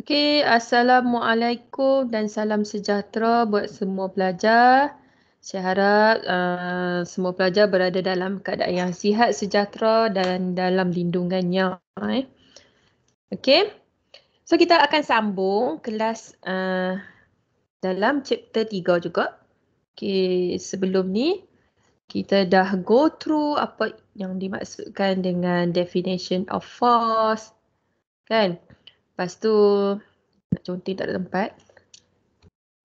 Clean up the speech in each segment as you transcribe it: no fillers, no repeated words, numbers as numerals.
Okey, Assalamualaikum dan salam sejahtera buat semua pelajar. Saya harap semua pelajar berada dalam keadaan yang sihat, sejahtera dan dalam lindungannya. Okey, so kita akan sambung kelas dalam chapter 3 juga. Okey, sebelum ni kita dah go through apa yang dimaksudkan dengan definition of force, kan? Lepas tu nak conteng tak ada tempat.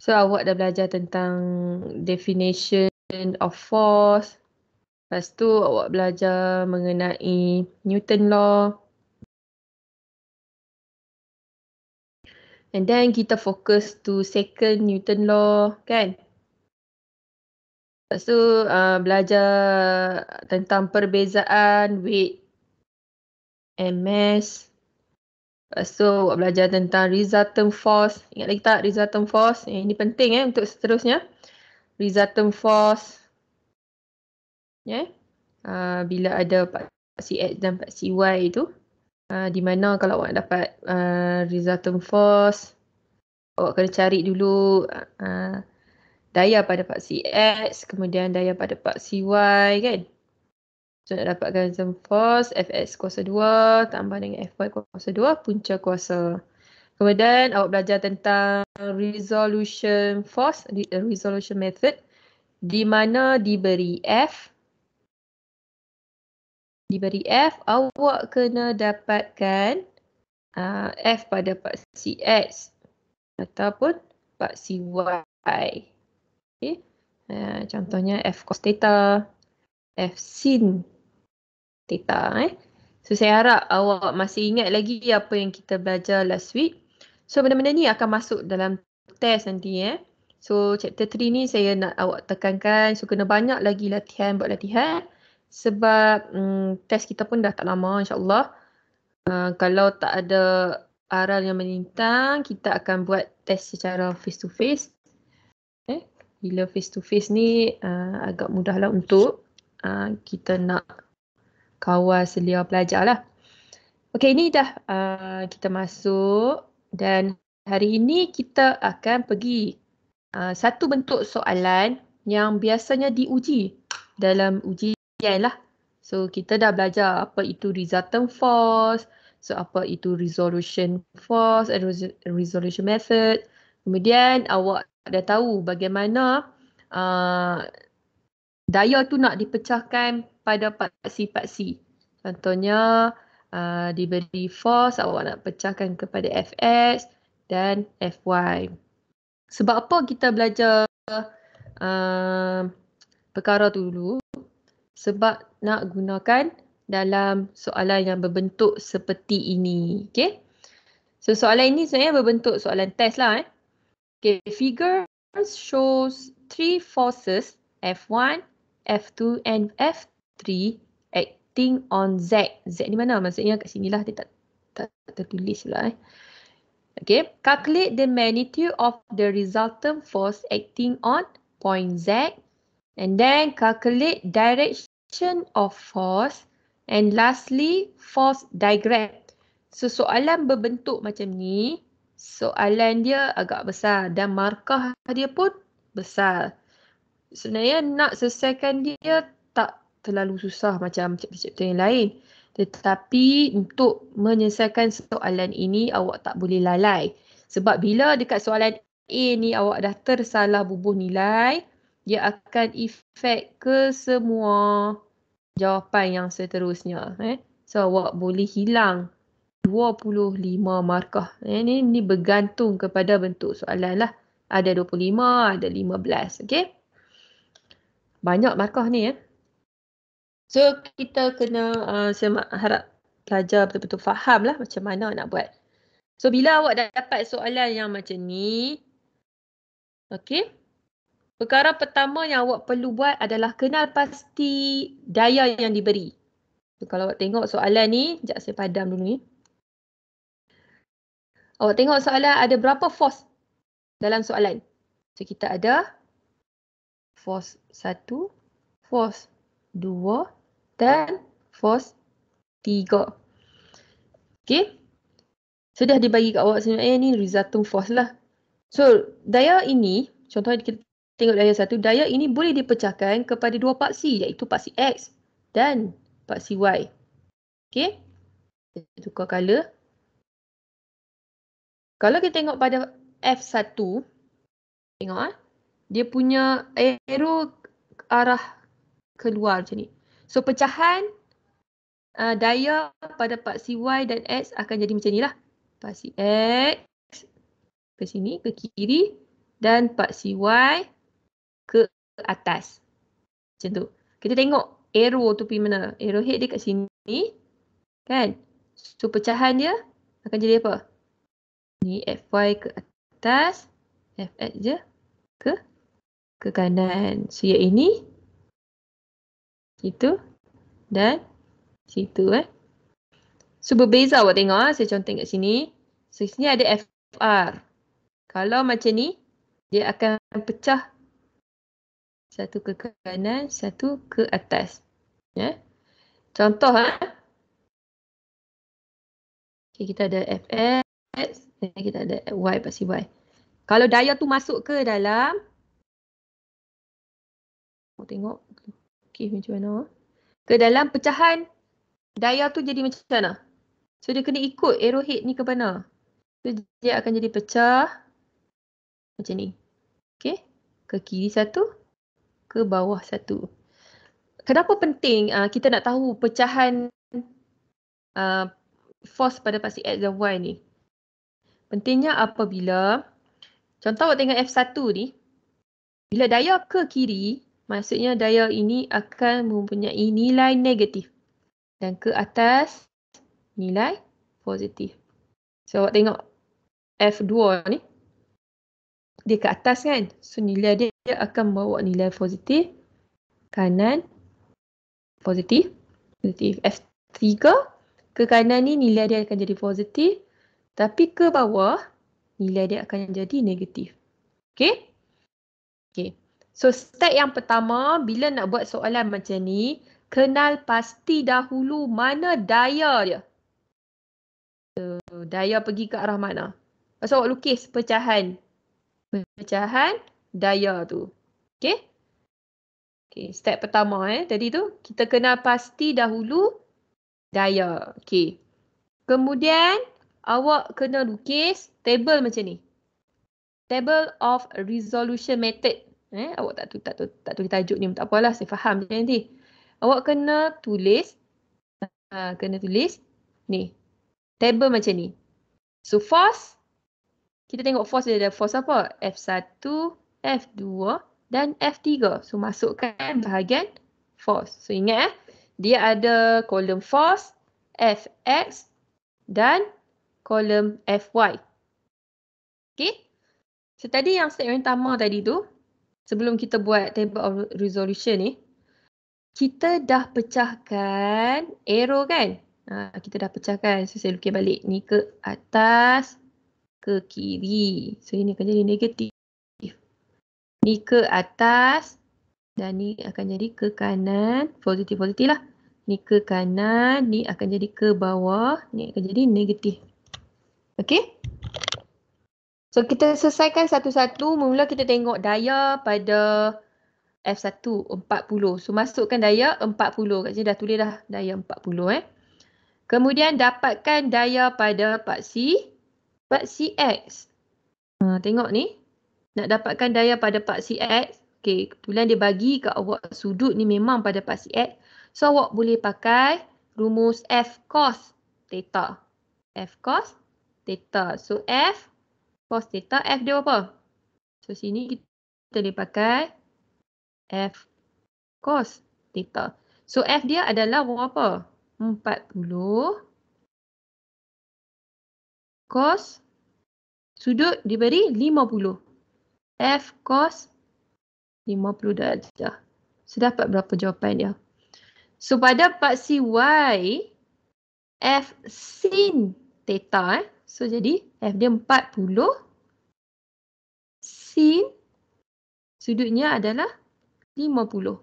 So awak dah belajar tentang definition of force. Lepas tu awak belajar mengenai Newton law. And then kita fokus to second Newton law, kan? Lepas tu belajar tentang perbezaan weight and mass. Lepas tu awak belajar tentang resultant force. Ingat lagi tak resultant force? Ini penting untuk seterusnya. Resultant force. Bila ada paksi X dan paksi Y itu. Di mana kalau awak dapat resultant force, awak kena cari dulu daya pada paksi X, kemudian daya pada paksi Y, kan? So nak dapatkan resultant force, Fx kuasa 2 tambah dengan Fy kuasa 2, punca kuasa. Kemudian awak belajar tentang resolution force, resolution method, di mana diberi F, awak kena dapatkan F pada paksi X ataupun paksi Y. Okay. Contohnya F cos theta, F sin theta. So saya harap awak masih ingat lagi apa yang kita belajar last week. So benda-benda ni akan masuk dalam test nanti. So chapter 3 ni saya nak awak tekankan. So kena banyak lagi latihan, buat latihan. Sebab test kita pun dah tak lama, insyaAllah. Kalau tak ada aral yang melintang, kita akan buat test secara face to face. Bila face to face ni agak mudahlah untuk kita nak kawal selia pelajar lah. Okey, ini dah kita masuk dan hari ini kita akan pergi satu bentuk soalan yang biasanya diuji dalam ujian lah. So kita dah belajar apa itu resultant force, so apa itu resolution force and resolution method. Kemudian awak dah tahu bagaimana daya tu nak dipecahkan pada paksi-paksi. Contohnya diberi force, awak nak pecahkan kepada Fx dan Fy. Sebab apa kita belajar perkara tu dulu? Sebab nak gunakan dalam soalan yang berbentuk seperti ini. Okay? So soalan ini sebenarnya berbentuk soalan test lah. Okay, figure shows three forces F1, F2 and F3 acting on Z. Z ni mana? Maksudnya kat sinilah dia tak tertulis pula. Okay, calculate the magnitude of the resultant force acting on point Z. And then calculate direction of force. And lastly, force diagram. So soalan berbentuk macam ni, soalan dia agak besar dan markah dia pun besar. Sebenarnya nak selesaikan dia tak terlalu susah macam chapter-chapter yang lain. Tetapi untuk menyelesaikan soalan ini awak tak boleh lalai. Sebab bila dekat soalan A ni awak dah tersalah bubuh nilai, dia akan efek ke semua jawapan yang seterusnya. So awak boleh hilang 25 markah. Ini bergantung kepada bentuk soalan lah. Ada 25, ada 15. Okay? Banyak markah ni. So kita kena, saya harap pelajar betul-betul faham lah macam mana nak buat. So bila awak dah dapat soalan yang macam ni, okay, perkara pertama yang awak perlu buat adalah kenal pasti daya yang diberi. So, kalau awak tengok soalan ni, sekejap saya padam dulu ni. Awak tengok soalan ada berapa force dalam soalan. So kita ada force 1, force 2 dan force 3. Okay. Sudah dibagi kat awak sebenarnya ni resultant force lah. So, daya ini, contohnya kita tengok daya satu, daya ini boleh dipecahkan kepada dua paksi, iaitu paksi X dan paksi Y. Okey? Kita tukar color. Kalau kita tengok pada F1, tengok dia punya arrow arah keluar macam ni. So, pecahan daya pada paksi Y dan X akan jadi macam ni lah. Paksi X ke sini, ke kiri, dan paksi Y ke atas. Macam tu. Kita tengok arrow tu pergi mana. Arrow head dia kat sini. Kan? So, pecahan dia akan jadi apa? Ni FY ke atas. FX je ke kanan. So, yang ini. Situ. Dan situ So, berbeza awak tengok. Saya contoh kat sini. So, sini ada FR. Kalau macam ni, dia akan pecah satu ke kanan, satu ke atas. Contoh okay, kita ada FX dan kita ada Y paksi Y. Kalau daya tu masuk ke dalam, tengok okay, macam mana. Ke dalam pecahan, daya tu jadi macam mana? So dia kena ikut arrowhead ni ke mana. So dia akan jadi pecah macam ni. Okay. Ke kiri satu, ke bawah satu. Kenapa penting kita nak tahu pecahan force pada paksi X dan Y ni? Pentingnya apabila, contoh awak tengok F1 ni, bila daya ke kiri, maksudnya daya ini akan mempunyai nilai negatif. Dan ke atas, nilai positif. So, awak tengok F2 ni, dia ke atas kan? So, nilai dia akan bawa nilai positif. Kanan, positif. Positif. F3, ke kanan ni nilai dia akan jadi positif. Tapi ke bawah, nilai dia akan jadi negatif. Okay? Okay. So, step yang pertama, bila nak buat soalan macam ni, kenal pasti dahulu mana daya dia. So, daya pergi ke arah mana. Pasal awak lukis pecahan. Pecahan daya tu. Okay? Okay, step pertama tadi tu, kita kenal pasti dahulu daya. Okay. Kemudian, awak kena lukis table macam ni. Table of resolution method. Awak tak tulis tajuk ni, tak apalah, saya faham je nanti. Awak kena tulis ni. Table macam ni. So force, kita tengok force dia ada force apa? F1, F2 dan F3. So masukkan bahagian force. So ingat dia ada kolom force, Fx dan kolom Fy. Okay? So tadi yang step yang pertama tadi tu, sebelum kita buat table of resolution ni, kita dah pecahkan arrow kan? Kita dah pecahkan. So saya lukis balik. Ni ke atas, ke kiri. So ini akan jadi negatif. Ni ke atas dan ni akan jadi ke kanan. Positif-positif lah. Ni ke kanan, ni akan jadi ke bawah, ni akan jadi negatif. Okay? So kita selesaikan satu-satu. Mula kita tengok daya pada F1 40. So masukkan daya 40. Kat sini dah tulis dah daya 40 Kemudian dapatkan daya pada paksi X. Tengok ni. Nak dapatkan daya pada paksi X. Okay, kebetulan dia bagi kat awak sudut ni memang pada paksi X. So awak boleh pakai rumus F cos theta. F cos theta. So F cos theta, F dia apa? So sini kita boleh pakai F cos theta. So F dia adalah berapa? 40 cos sudut diberi 50. F cos 50 darjah. So dapat berapa jawapan dia? So pada paksi Y, F sin theta. So jadi F dia 40. Sin sudutnya adalah 50.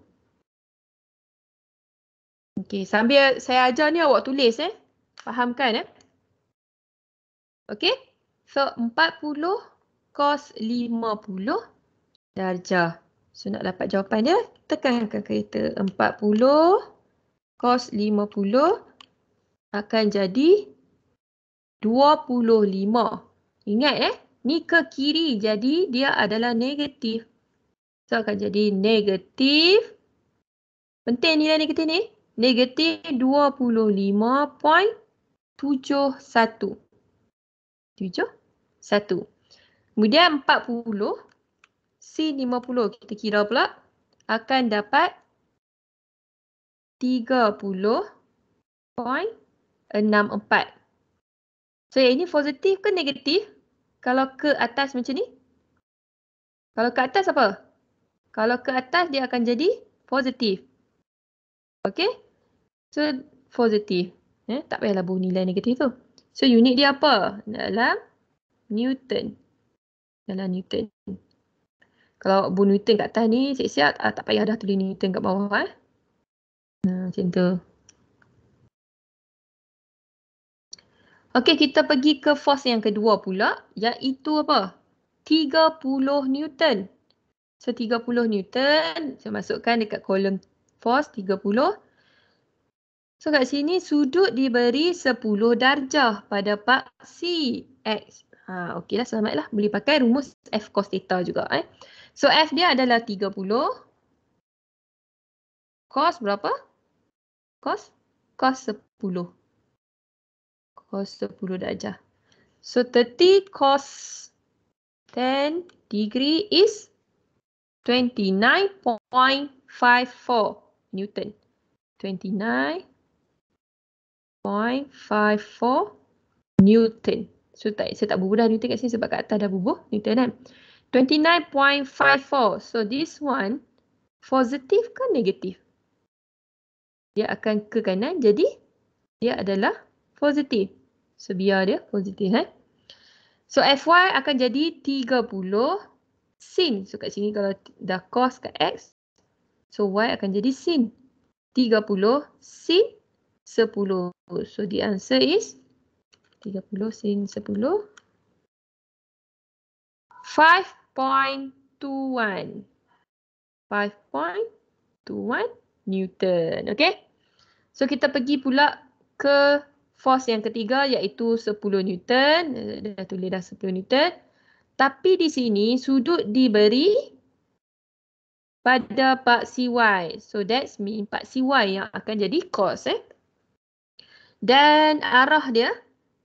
Okey, sambil saya ajar ni awak tulis Fahamkan Okay. So 40 cos 50 darjah. So nak dapat jawapan dia, tekan kalkulator. 40 cos 50 akan jadi 25. Ingat ni ke kiri, jadi dia adalah negatif. So akan jadi negatif. Penting nilai negatif ni. Negatif 25.71. 71. Kemudian 40 sin 50 kita kira pula akan dapat 30.64. So yang ini positif ke negatif? Kalau ke atas macam ni? Kalau ke atas apa? Kalau ke atas dia akan jadi positif. Okay? So positif. Tak payahlah buat nilai negatif tu. So unit dia apa? Dalam Newton. Dalam Newton. Kalau bu Newton kat atas ni siap-siap tak payah dah tulis Newton kat bawah. Macam tu. Okey, kita pergi ke force yang kedua pula, iaitu apa? 30 Newton. So 30 Newton, saya masukkan dekat kolom force 30. So kat sini sudut diberi 10 darjah pada paksi X. Okeylah, selamatlah. Boleh pakai rumus F cos theta juga. So F dia adalah 30. Cos berapa? Cos 10. Cos 10 darjah. So 30 cos 10 degree is 29.54 Newton. 29.54 Newton. So saya tak bubuh dah Newton kat sini sebab kat atas dah bubuh Newton kan. 29.54. So this one positif ke negatif? Dia akan ke kanan, jadi dia adalah positif. So biar dia positif. So Fy akan jadi 30 sin. So kat sini kalau dah cos kat X, so Y akan jadi sin. 30 sin 10. So the answer is 30 sin 10. 5.21. 5.21 Newton. Okay. So kita pergi pula ke force yang ketiga iaitu 10 Newton. Dah tulis dah 10 Newton. Tapi di sini sudut diberi pada paksi Y. So that's mean paksi Y yang akan jadi cos. Dan arah dia,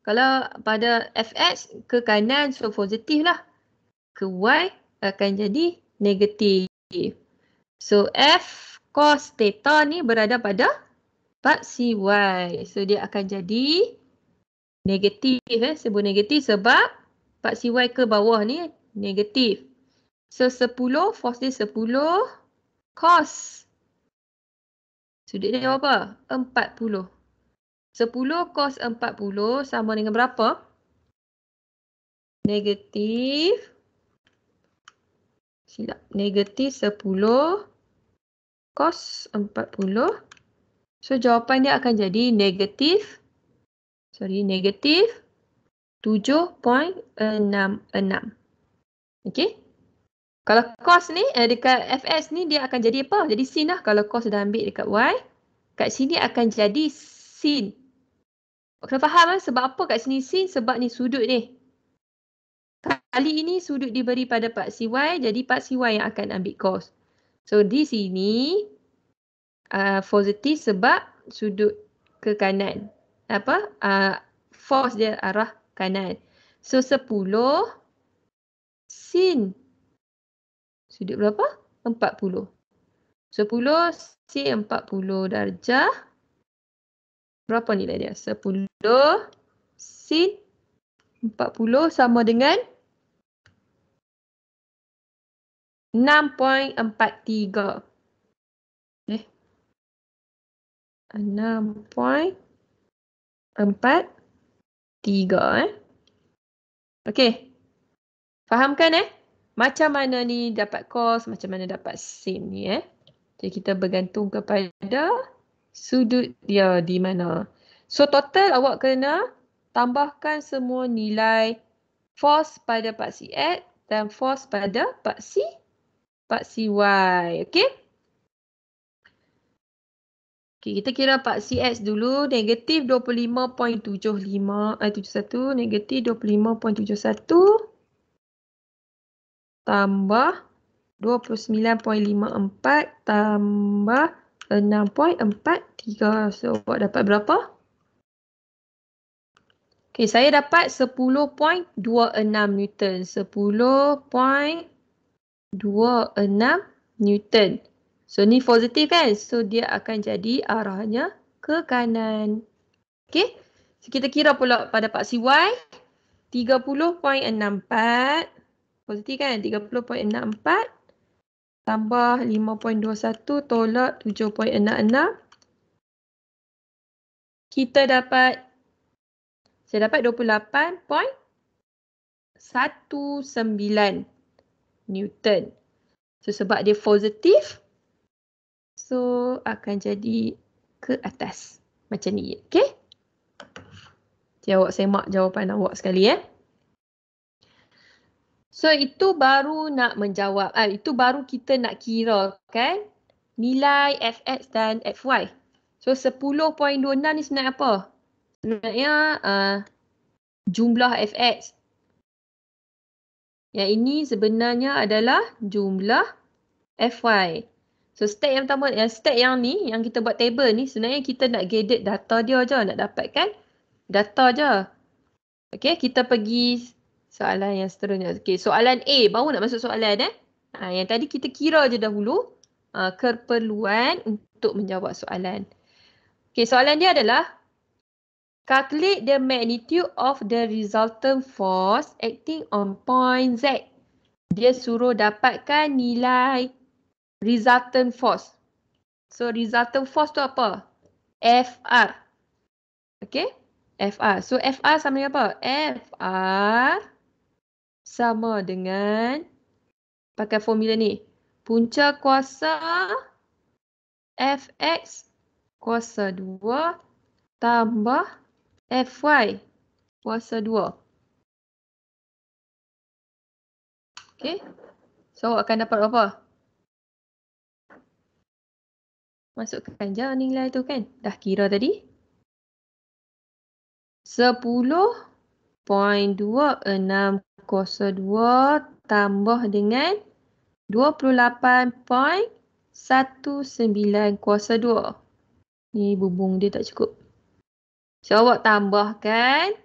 kalau pada Fx ke kanan, so positif lah. Ke Y akan jadi negatif. So F cos theta ni berada pada paksi Y. So dia akan jadi negatif. Sebut negatif sebab paksi Y ke bawah ni negatif. So 10, force dia 10 cos. Sudut dia berapa? 40. 10 cos 40 sama dengan berapa? Negatif. Silap. Negatif 10 cos 40. So jawapan dia akan jadi negatif. Negatif 7.66. Okey. Kalau cos ni dekat Fs ni dia akan jadi apa? Jadi sin lah. Kalau cos dah ambil dekat Y, kat sini akan jadi sin. Kena faham sebab apa kat sini sin? Sebab ni sudut ni. Kali ini sudut diberi pada paksi Y, jadi paksi Y yang akan ambil cos. So di sini positif sebab sudut ke kanan. Force dia arah kanan. So 10 sin. Sudut berapa? 40. 10 sin 40 darjah. Berapa nilai dia? 10 sin 40 sama dengan 6.43. 6.43. Okey. Fahamkan macam mana ni dapat cos, macam mana dapat sin ni Jadi kita bergantung kepada sudut dia di mana. So total awak kena tambahkan semua nilai force pada paksi X dan force pada paksi Y. Okey? Okey, kita kira paksi X dulu. Negatif 25.71. Negatif 25.71. Tambah 29.54 tambah 6.43. So, buat dapat berapa? Okay, saya dapat 10.26 Newton. 10.26 Newton. So, ni positif kan? So, dia akan jadi arahnya ke kanan. Okay. So, kita kira pula pada paksi Y. 30.64. Positif kan? 30.64. Tambah 5.21 tolak 7.66. Kita dapat, saya dapat 28.19 Newton. So, sebab dia positif, so akan jadi ke atas. Macam ni. Okay? Jadi, awak semak jawapan awak sekali. So, itu baru nak menjawab. Itu baru kita nak kira kan nilai Fx dan Fy. So, 10.26 ni sebenarnya apa? Sebenarnya jumlah Fx. Yang ini sebenarnya adalah jumlah Fy. So, step yang pertama, step yang ni, yang kita buat table ni, sebenarnya kita nak gather data dia je. Nak dapatkan data je. Okay, kita pergi soalan yang seterusnya. Okay, soalan A. Baru nak masuk soalan. Yang tadi kita kira je dahulu keperluan untuk menjawab soalan. Okay, soalan dia adalah calculate the magnitude of the resultant force acting on point Z. Dia suruh dapatkan nilai resultant force. So, resultant force tu apa? Fr. Okay? Fr. So, Fr sama dengan apa? Fr sama dengan, pakai formula ni, punca kuasa Fx kuasa 2 tambah Fy kuasa 2. Okay? So, awak akan dapat apa? Masukkan je nilai tu kan. Dah kira tadi. 10.26 kuasa 2 tambah dengan 28.19 kuasa 2. Ni bumbung dia tak cukup. So, awak tambahkan.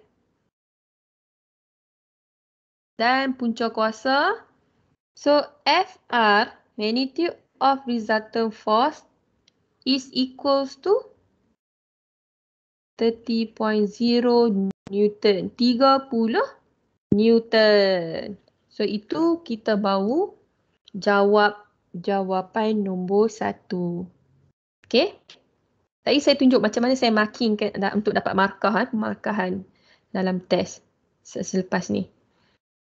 Dan punca kuasa. So, Fr, magnitude of resultant force, is equals to 30.0 Newton. 30 Newton. So, itu kita baru jawab jawapan nombor 1. Okay. Tadi saya tunjuk macam mana saya marking untuk dapat markah, pemarkahan dalam test selepas ni.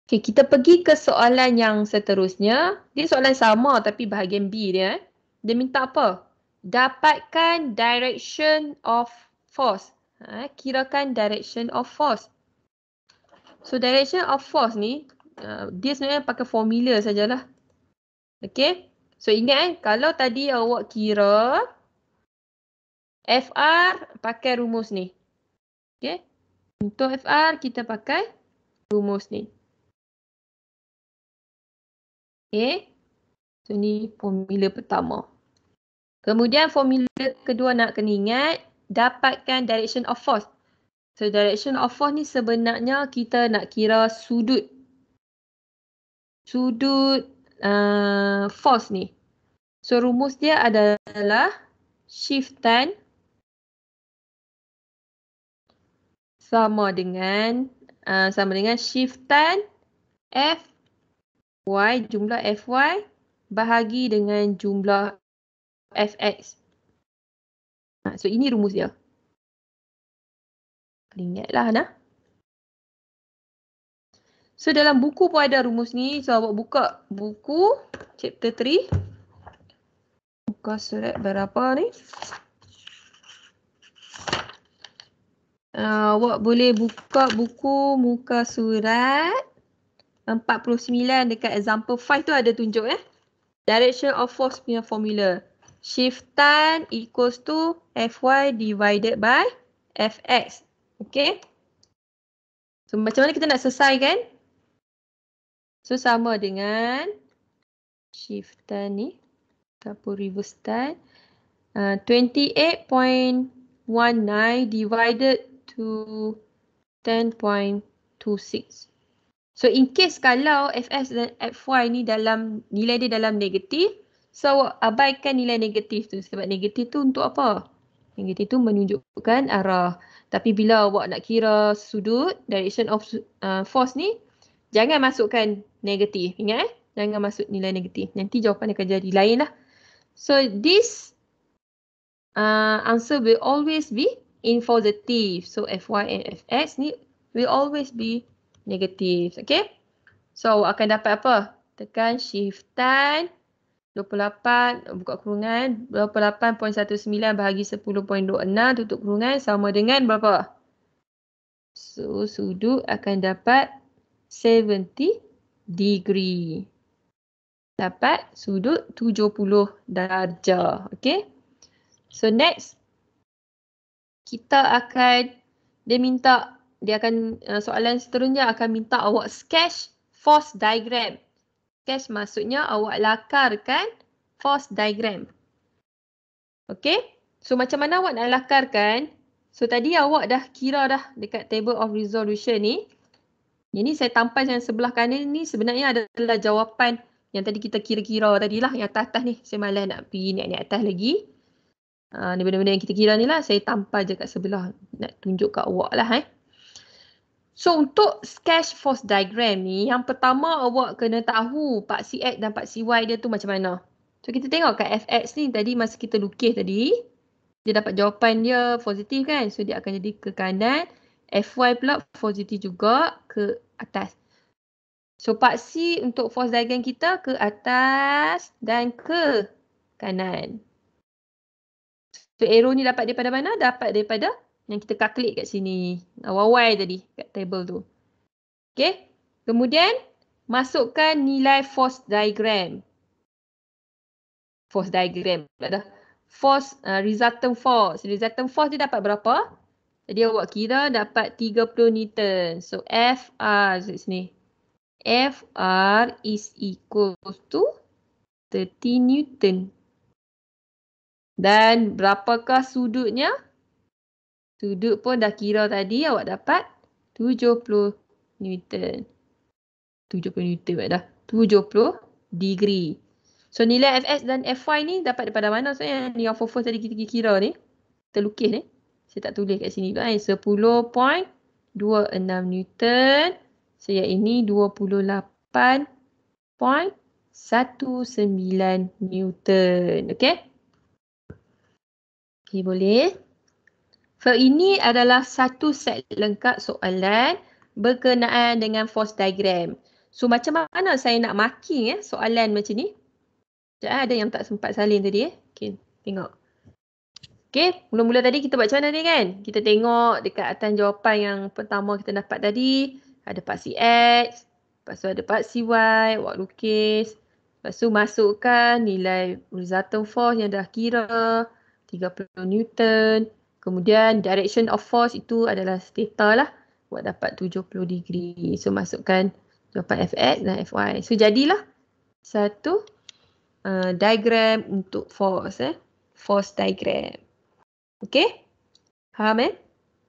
Okay, kita pergi ke soalan yang seterusnya. Dia soalan sama tapi bahagian B dia. Dia minta apa? Dapatkan direction of force. Kirakan direction of force. So, direction of force ni, dia sebenarnya pakai formula sajalah. Okay. So, ingat kalau tadi awak kira FR pakai rumus ni. Okay. Untuk FR kita pakai rumus ni. Okay. So, ni formula pertama. Kemudian formula kedua nak kena ingat, dapatkan direction of force. So, direction of force ni sebenarnya kita nak kira sudut. Sudut force ni. So, rumus dia adalah shiftan sama dengan shiftan Fy, jumlah Fy bahagi dengan jumlah Fx. So, ini rumus dia. Ingatlah dah. So, dalam buku pun ada rumus ni. So, awak buka buku chapter 3. Buka surat berapa ni? Awak boleh buka buku muka surat 49 dekat example 5 tu ada tunjuk Direction of force punya formula. Shiftan equals to Fy divided by Fx. Okay. So macam mana kita nak selesaikan? So sama dengan shiftan ni ataupun reverse tan. 28.19 divided to 10.26. So in case kalau Fs dan Fy ni dalam nilai dia dalam negatif, so abaikan nilai negatif tu. Sebab negatif tu untuk apa? Negatif tu menunjukkan arah. Tapi bila awak nak kira sudut, direction of force ni, jangan masukkan negatif. Ingat jangan masuk nilai negatif. Nanti jawapan akan jadi lain lah. So this answer will always be in positive. So Fy and Fx ni will always be negative. Okay. So akan dapat apa? Tekan shift tan 28 buka kurungan 28.19 bahagi 10.26 tutup kurungan sama dengan berapa? So sudut akan dapat 70 degree. Dapat sudut 70 darjah. Okay. So next kita akan dia akan soalan seterusnya akan minta awak sketch force diagram. Sketch maksudnya awak lakarkan force diagram. Okay. So macam mana awak nak lakarkan? So tadi awak dah kira dah dekat table of resolution ni. Ini saya tampas yang sebelah kanan ni sebenarnya adalah jawapan yang tadi kita kira-kira tadilah yang atas-atas ni. Saya malas nak pergi naik atas lagi. Ni benda-benda yang kita kira ni lah. Saya tampas je kat sebelah. Nak tunjuk kat awak lah So untuk sketch force diagram ni, yang pertama awak kena tahu paksi X dan paksi Y dia tu macam mana. So kita tengok kat Fx ni tadi masa kita lukis tadi, dia dapat jawapan dia positif kan. So dia akan jadi ke kanan. Fy pula positif juga ke atas. So paksi untuk force diagram kita ke atas dan ke kanan. So arrow ni dapat daripada mana? Dapat daripada yang kita calculate kat sini. Y tadi kat table tu. Okay. Kemudian masukkan nilai force diagram. Force diagram. Force, resultant force. Resultant force dia dapat berapa? Jadi awak kira dapat 30 Newton. So Fr sini. Fr is equal to 30 Newton. Dan berapakah sudutnya? Sudut pun dah kira tadi awak dapat 70 Newton. 70 Newton dah. 70 degree. So nilai Fx dan Fy ni dapat daripada mana? So yang force tadi kita kira ni. Kita lukis ni. Saya tak tulis kat sini pula. 10.26 Newton. So yang ini 28.19 Newton. Okay? Okay, boleh. So ini adalah satu set lengkap soalan berkenaan dengan force diagram. So macam mana saya nak marking soalan macam ni? Sekejap ada yang tak sempat salin tadi Okay, tengok. Okay, mula-mula tadi kita buat macam mana ni kan? Kita tengok dekat atas jawapan yang pertama kita dapat tadi. Ada paksi X, lepas tu ada paksi Y, awak lukis. Lepas tu masukkan nilai resultant force yang dah kira, 30 Newton. Kemudian direction of force itu adalah theta lah. Awak dapat 70 degree. So masukkan jawapan Fx dan Fy. So jadilah satu diagram untuk force. Force diagram. Okay? Faham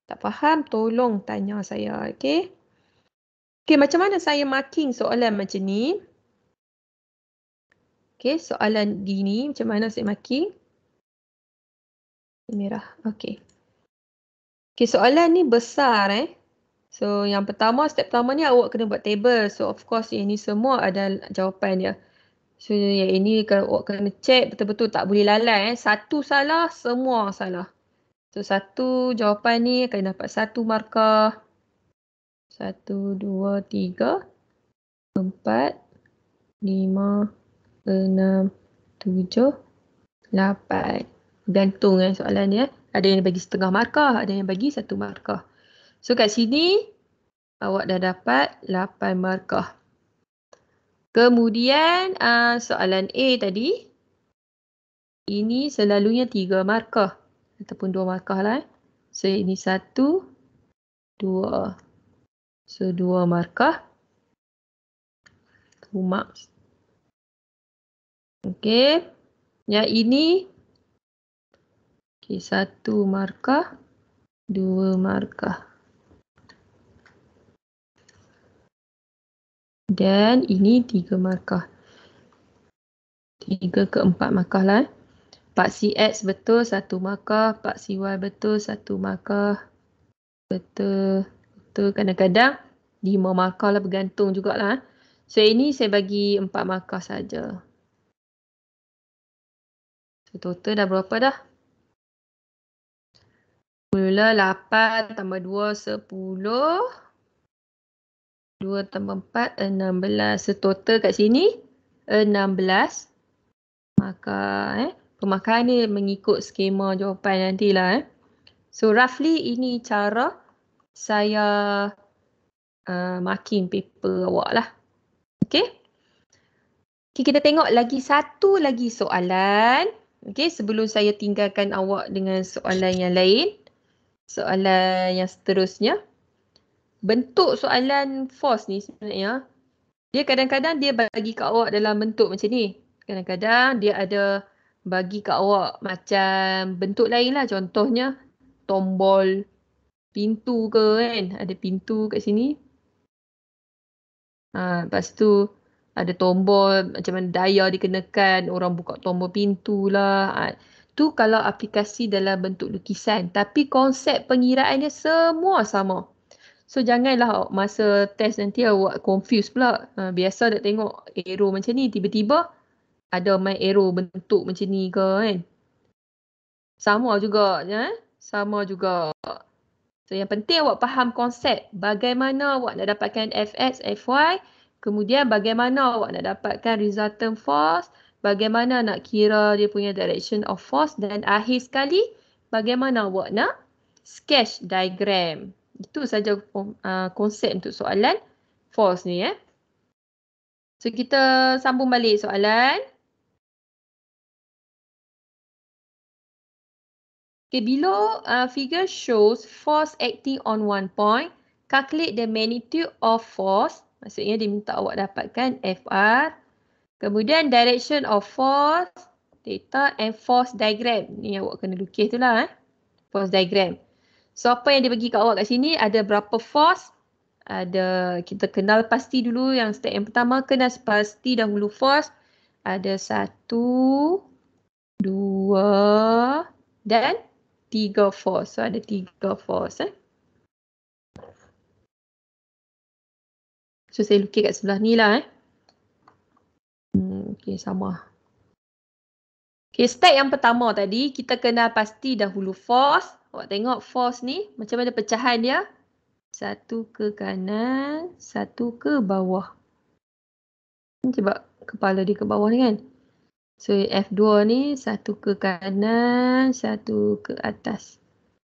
Tak faham? Tolong tanya saya. Okay? Okay, macam mana saya marking soalan macam ni? Okay, soalan gini macam mana saya marking? Merah. Okay. Okay, soalan ni besar So yang pertama, step pertama ni awak kena buat table. So of course yang ni semua ada jawapan dia. So yang ini awak kena check betul-betul tak boleh lalai Satu salah, semua salah. So satu jawapan ni akan dapat satu markah. 1, 2, 3, 4, 5, 6, 7, 8. Gantung soalan dia. Ada yang bagi setengah markah, ada yang bagi satu markah. So kat sini awak dah dapat 8 markah. Kemudian soalan A tadi, ini selalunya 3 markah ataupun 2 markah lah. So ini 1, 2. So 2 markah. 2 marks. Okey. Yang ini 1 markah, 2 markah. Dan ini 3 markah. 3 ke 4 markah lah. Pak CX betul 1 markah, Pak CY betul 1 markah. Betul. Betul. Kadang-kadang 5 markah lah, bergantung jugalah. So ini saya bagi 4 markah saja. So total dah berapa dah? Mula 8 tambah 2, 10. 2 tambah 4, 16. So total kat sini 16 markah. Pemarkahan ni mengikut skema jawapan nantilah. So roughly ini cara saya marking paper awak lah. Okay. Okay, kita tengok lagi satu lagi soalan. Okay, sebelum saya tinggalkan awak dengan soalan yang lain. Soalan yang seterusnya. Bentuk soalan force ni sebenarnya, dia kadang-kadang dia bagi kat awak dalam bentuk macam ni. Kadang-kadang dia ada bagi kat awak macam bentuk lain lah. Contohnya tombol pintu ke kan. Ada pintu kat sini. Lepas tu ada tombol macam mana daya dikenakan. Orang buka tombol pintu lah. Tu kalau aplikasi dalam bentuk lukisan. Tapi konsep pengiraan dia semua sama. So janganlah masa test nanti awak confuse pula. Biasa dah tengok arrow macam ni. Tiba-tiba ada main arrow bentuk macam ni ke kan. Sama juga. Sama juga. So yang penting awak faham konsep. Bagaimana awak nak dapatkan Fx, Fy. Kemudian bagaimana awak nak dapatkan resultant force. Bagaimana nak kira dia punya direction of force. Dan akhir sekali bagaimana awak nak sketch diagram. Itu saja konsep untuk soalan force ni. So kita sambung balik soalan. Okay, below figure shows force acting on one point. Calculate the magnitude of force. Maksudnya dia minta awak dapatkan Fr. Kemudian direction of force, theta and force diagram. Ni awak kena lukis tu lah. Force diagram. So apa yang dia bagi kat awak kat sini, ada berapa force. Kita kenal pasti dulu yang step yang pertama, kenal pasti dahulu force. Ada 1, 2 dan 3 force. So ada 3 force. So saya lukis kat sebelah ni lah. Okay, sama. Okay, step yang pertama tadi, kita kenal pasti dahulu force. Awak tengok force ni, macam mana pecahan dia. 1 ke kanan, 1 ke bawah. Cuba kepala dia ke bawah ni kan. So F2 ni 1 ke kanan, 1 ke atas.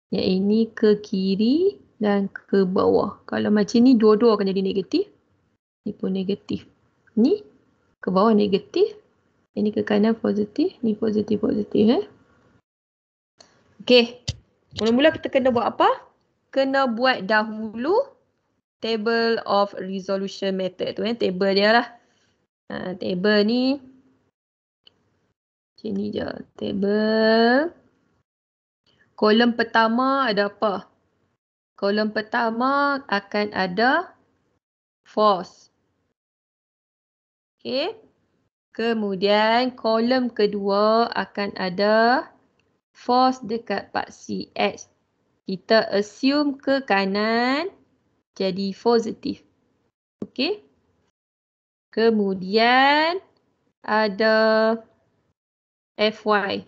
Yang ini ke kiri dan ke bawah. Kalau macam ni dua-dua akan jadi negatif. Ni pun negatif. Ni ke bawah negatif. Ini ke kanan positif. Ni positif. Okey. Mula-mula kita kena buat apa? Kena buat dahulu table of resolution method tu. Table dia lah. Table ni. Macam ni je. Table. Kolom pertama ada apa? Kolom pertama akan ada force. Okey. Kemudian kolom kedua akan ada force dekat part CX. Kita assume ke kanan jadi positif. Okey. Kemudian ada Fy.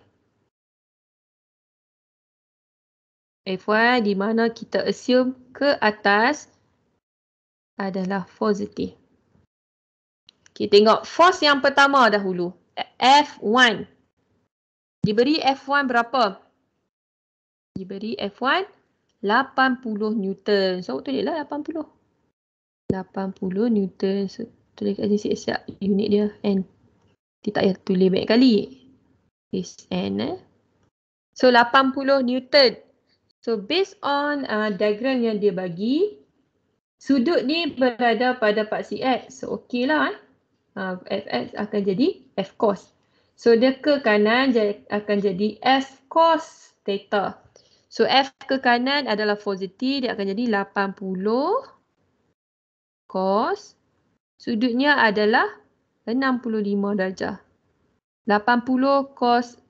Fy di mana kita assume ke atas adalah positif. Okay, tengok force yang pertama dahulu. F1. Diberi F1 berapa? Diberi F1 80 Newton. So, tulislah 80. 80 Newton. So, tulis kat sini siap-siap unit dia. N. Dia tak payah tulis banyak kali. Is N. So, 80 Newton. So, based on diagram yang dia bagi, sudut ni berada pada paksi X. So, okey lah. Fx akan jadi F cos. So, dia ke kanan akan jadi F cos theta. So, F ke kanan adalah positif. Dia akan jadi 80 cos. Sudutnya adalah 65 darjah. 80 cos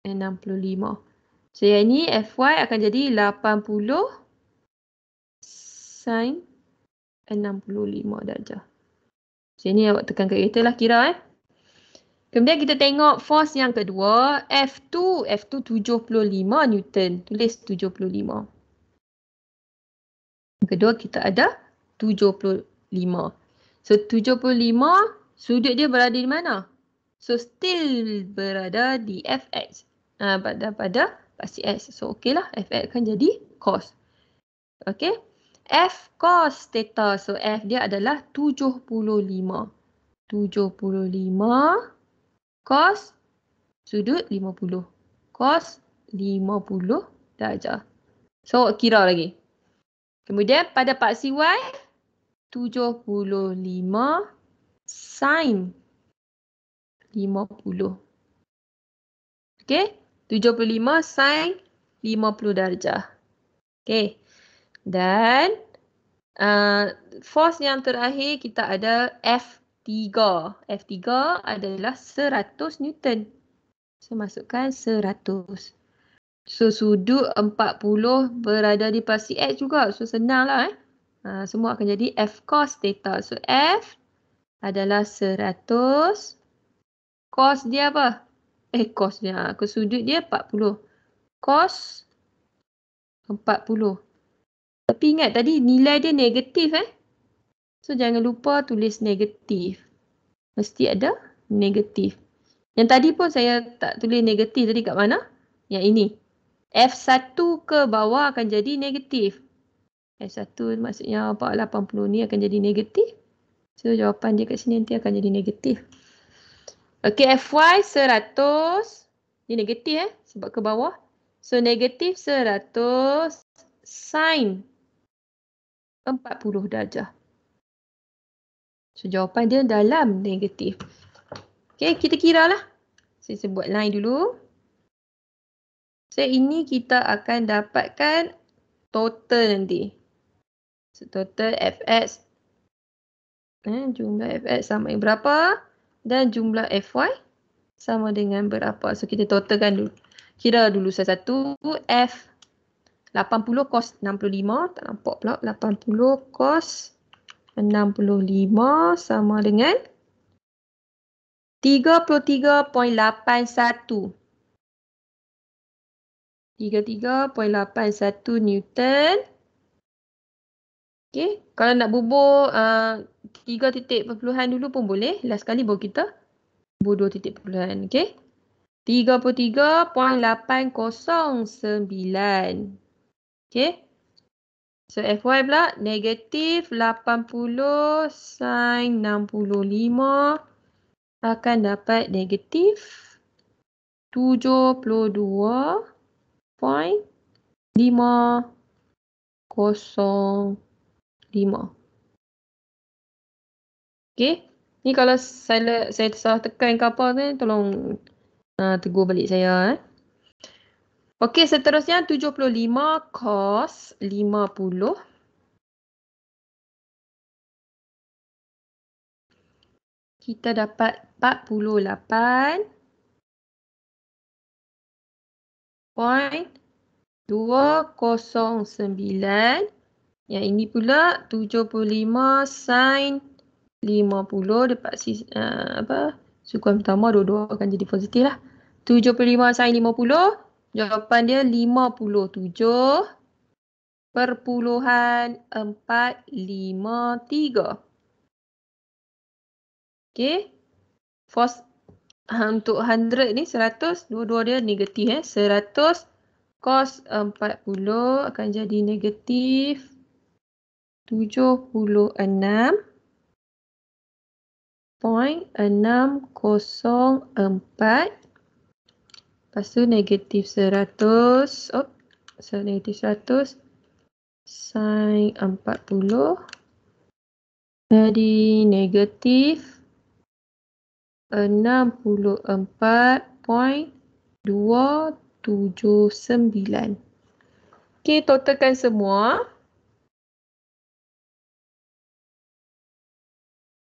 65. So, yang ini Fy akan jadi 80 sin 65 darjah. So, ini awak tekan kalkulator lah kira. Kemudian kita tengok force yang kedua. F2 75 Newton. Tulis 75. Yang kedua kita ada 75. So 75 sudut dia berada di mana? So still berada di Fx. Pada paksi X. So okey lah. Fx akan jadi cos. Okey. F cos theta. So F dia adalah 75. 75 cos sudut 50. Cos 50 darjah. So kira lagi. Kemudian pada paksi Y 75 sin 50. Okey, 75 sin 50 darjah. Okey. Dan force yang terakhir kita ada F3. F3 adalah 100 Newton. So masukkan 100. So sudut 40 berada di paksi X juga. So senanglah semua akan jadi F cos theta. So F adalah 100. Cos dia apa? Cos dia. Sudut dia 40. Cos 40. Tapi ingat tadi nilai dia negatif So jangan lupa tulis negatif. Mesti ada negatif. Yang tadi pun saya tak tulis negatif tadi kat mana? Yang ini. F1 ke bawah akan jadi negatif. F1 maksudnya 80 ni akan jadi negatif. So jawapan dia kat sini nanti akan jadi negatif. Okey, Fy 100. Dia negatif sebab ke bawah. So negatif 100 sin 40 darjah. So jawapan dia dalam negatif. Okey, kita kira lah. Saya buat line dulu. So ini kita akan dapatkan total nanti. So total Fx. Jumlah Fx sama dengan berapa. Dan jumlah Fy sama dengan berapa. So kita totalkan dulu. Kira dulu satu-satu. F 80 cos 65. Tak nampak pula. 80 cos 65 sama dengan 33.81. 33.81 Newton. Okey, kalau nak bubuh 3 titik perpuluhan dulu pun boleh. Last kali baru kita bubuh 2 titik perpuluhan. Okey. 33.809. Okey. So Fy pula negatif 80 sin 65 akan dapat negatif 72.505. Okey. Ni kalau saya salah tekan ke apa ni, tolong tegur balik saya. Okey, seterusnya 75 cos 50. Kita dapat 48.209. Yang ini pula 75 sin 50 dapat sukuan pertama dua-dua akan jadi positif lah. 75 sin 50, jawapan dia 57.453. Okey. Force untuk 100 ni 100, dua-dua dia negatif 100 Cos 40 akan jadi negatif 76.604. Lepas tu negatif 100. Negatif 100. Sin 40. Jadi negatif 64.279. Okey, totalkan semua.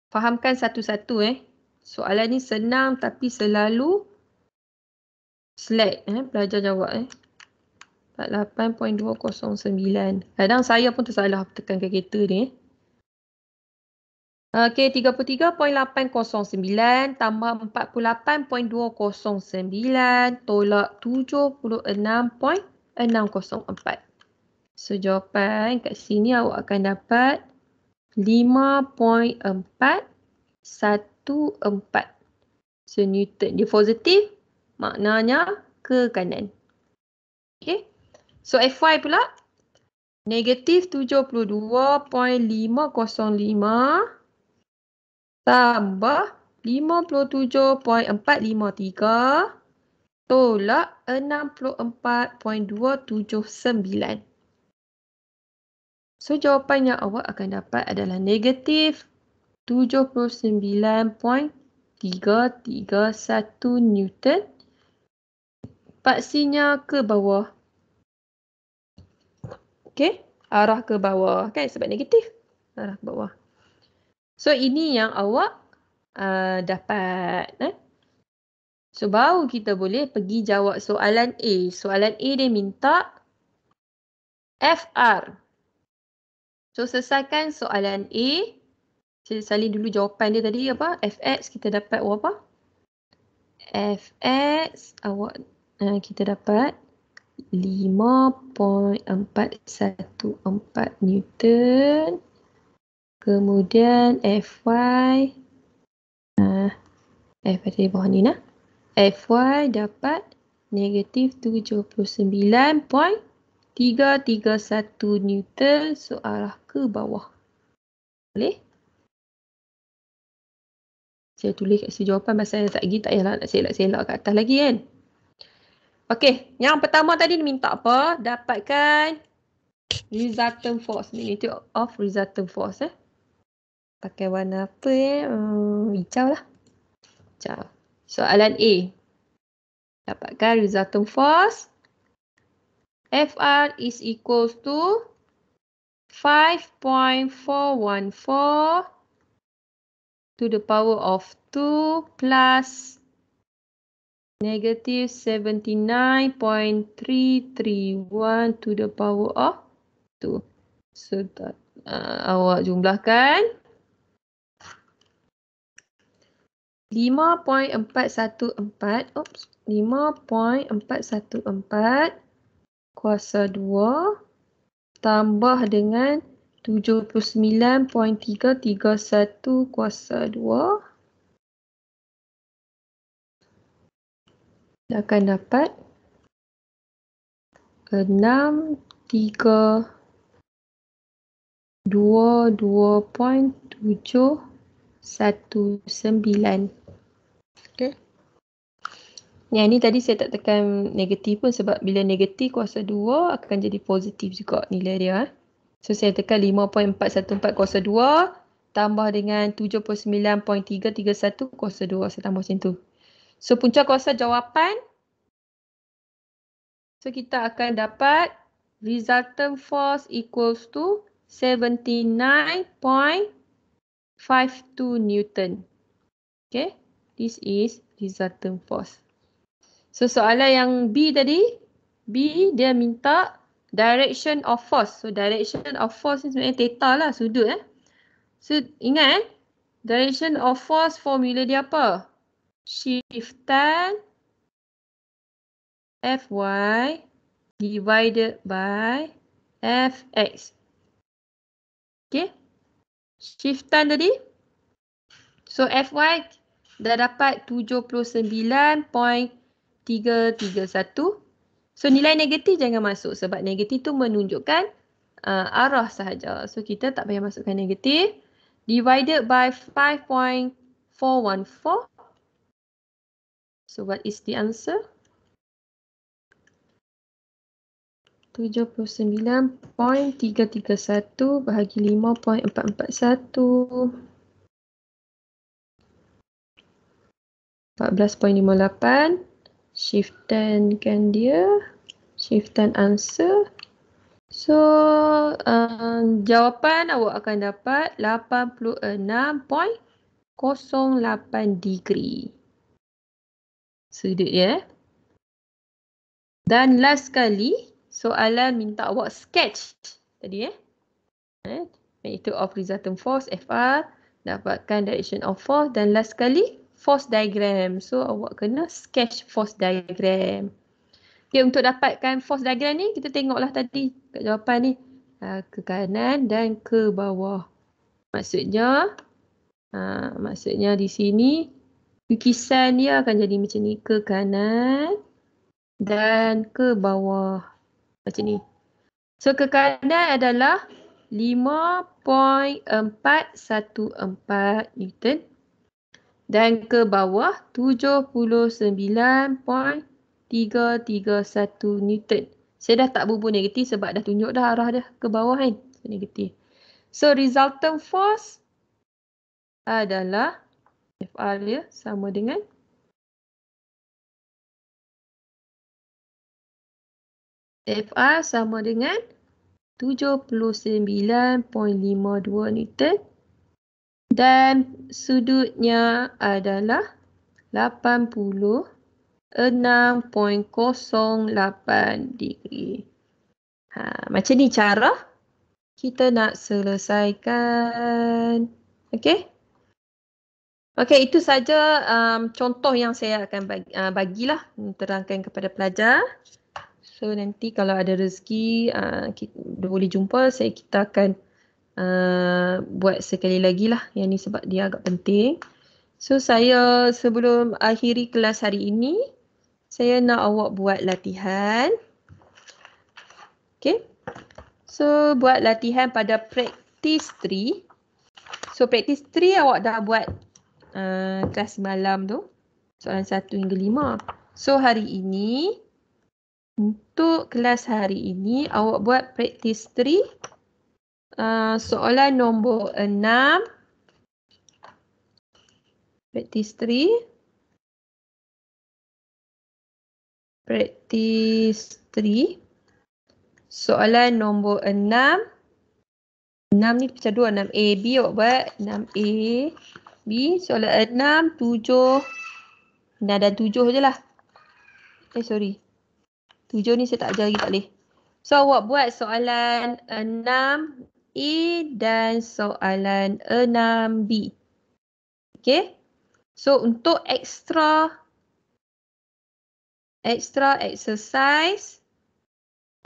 Fahamkan satu-satu Soalan ni senang tapi selalu slack pelajar jawab 48.209. Kadang saya pun tersalah tekan kalkulator ni Okey, 33.809 tambah 48.209 tolak 76.604. So jawapan kat sini awak akan dapat 5.414. So Newton dia positif, maknanya ke kanan. Okey. So FY pula negatif 72.505 tambah 57.453 tolak 64.279. So jawapan yang awak akan dapat adalah negatif 79.331 Newton. Paksinya ke bawah. Okey, arah ke bawah kan sebab negatif. Arah ke bawah. So ini yang awak dapat. So baru kita boleh pergi jawab soalan A. Soalan A dia minta FR. So selesaikan soalan A. Saya salin dulu jawapan dia tadi apa? Fx kita dapat apa? Fx awak kita dapat 5.414 Newton. Kemudian Fy Fy di bawah ni nah. Fy dapat negatif 79.331 Newton. So arah ke bawah. Boleh? Saya tulis kat sini jawapan pasal tak lagi tak payahlah nak selak-selak kat atas lagi kan. Okey, yang pertama tadi minta apa? Dapatkan resultant force. Magnitude of resultant force Pakai warna apa hijau lah. Hijau. Soalan A. Dapatkan resultant force. FR is equals to 5.414 to the power of 2 plus negative 79.331 to the power of 2. So, awak jumlahkan 5.414 kuasa 2 tambah dengan 79.331 kuasa 2 akan dapat 632.719. Okay. Yang ni tadi saya tak tekan negatif pun sebab bila negatif kuasa 2 akan jadi positif juga nilai dia. So saya tekan 5.414 kuasa 2 tambah dengan 79.331 kuasa 2. Saya tambah macam tu. So punca kuasa jawapan. So kita akan dapat resultant force equals to 79.52 Newton. Okay. This is resultant force. So soalan yang B tadi. B dia minta direction of force. So direction of force ni sebenarnya theta lah. Sudut So ingat direction of force formula dia apa? Shiftan Fy divided by Fx. Okay. Shiftan tadi. So Fy dah dapat 79.331. So nilai negatif jangan masuk sebab negatif tu menunjukkan arah sahaja. So kita tak payah masukkan negatif. Divided by 5.414. So what is the answer? 79.331 bahagi 5.441. 14.58. Shift 10 kan dia. Shift 10 answer. So, jawapan awak akan dapat 86.08 degree. Sudut ya. Dan last kali, soalan minta awak sketch tadi magnitude of resultant force FR, dapatkan direction of force, dan last kali force diagram. So awak kena sketch force diagram. Okay, untuk dapatkan force diagram ni kita tengoklah tadi kat jawapan ni, ke kanan dan ke bawah. Maksudnya di sini lukisan dia akan jadi macam ni, ke kanan dan ke bawah macam ni. So ke kanan adalah 5.414 Newton dan ke bawah 79.331 Newton. Saya dah tak berhubung negatif sebab dah tunjuk dah arah dia ke bawah kan. So, negatif. So resultant force adalah FR dia sama dengan FR sama dengan 79.52 Newton dan sudutnya adalah 86.08 degree. Macam ni cara kita nak selesaikan. Okey? Okey, itu saja contoh yang saya akan bagilah, terangkan kepada pelajar. So nanti kalau ada rezeki kita boleh jumpa, kita akan buat sekali lagi lah yang ni sebab dia agak penting. So saya sebelum akhiri kelas hari ini, saya nak awak buat latihan. Okay. So buat latihan pada practice 3. So practice 3 awak dah buat kelas malam tu. Soalan 1 hingga 5. So hari ini, untuk kelas hari ini awak buat practice 3. Soalan nombor 6. Practice 3. Practice 3. Soalan nombor 6. 6 ni pecah 2. 6A, B awak buat. 6A, B. Soalan 6, 7. Nah, dan 7 je lah. Sorry. 7 ni saya tak ajar lagi, tak boleh. So, awak buat soalan 6A dan soalan 6B. Okay. So, untuk extra exercise,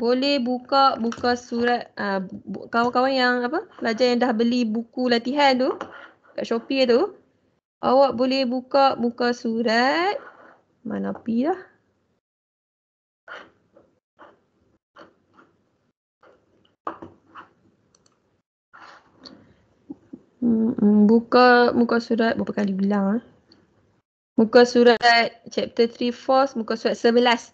boleh buka surat kawan-kawan yang pelajar yang dah beli buku latihan tu kat Shopee tu, awak boleh buka muka surat mana pi dah. Buka muka surat berapa kali bilang muka surat chapter 3 force, muka surat 11.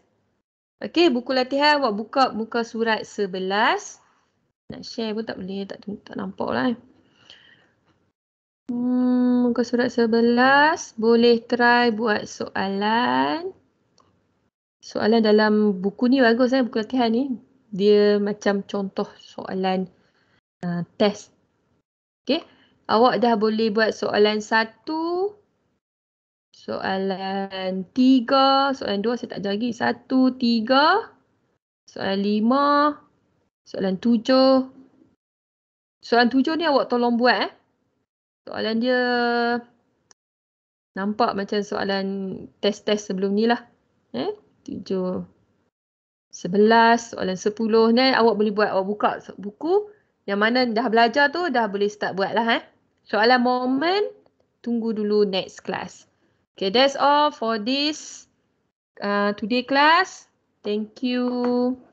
Okey, buku latihan awak buka muka surat 11. Nak share pun tak boleh, tak nampak lah. Muka surat 11. Boleh try buat soalan. Soalan dalam buku ni bagus buku latihan ni. Dia macam contoh soalan test. Okey. Awak dah boleh buat soalan 1. Soalan 3. Soalan 2 saya tak ajar lagi. 1, 3. Soalan 5. Soalan 7. Soalan 7 ni awak tolong buat Soalan dia nampak macam soalan test-test sebelum ni lah. 7, 11, soalan 10 ni awak boleh buat. Awak buka buku yang mana dah belajar tu, dah boleh start buat lah. Soalan moment, tunggu dulu next class. Okay, that's all for this today class. Thank you.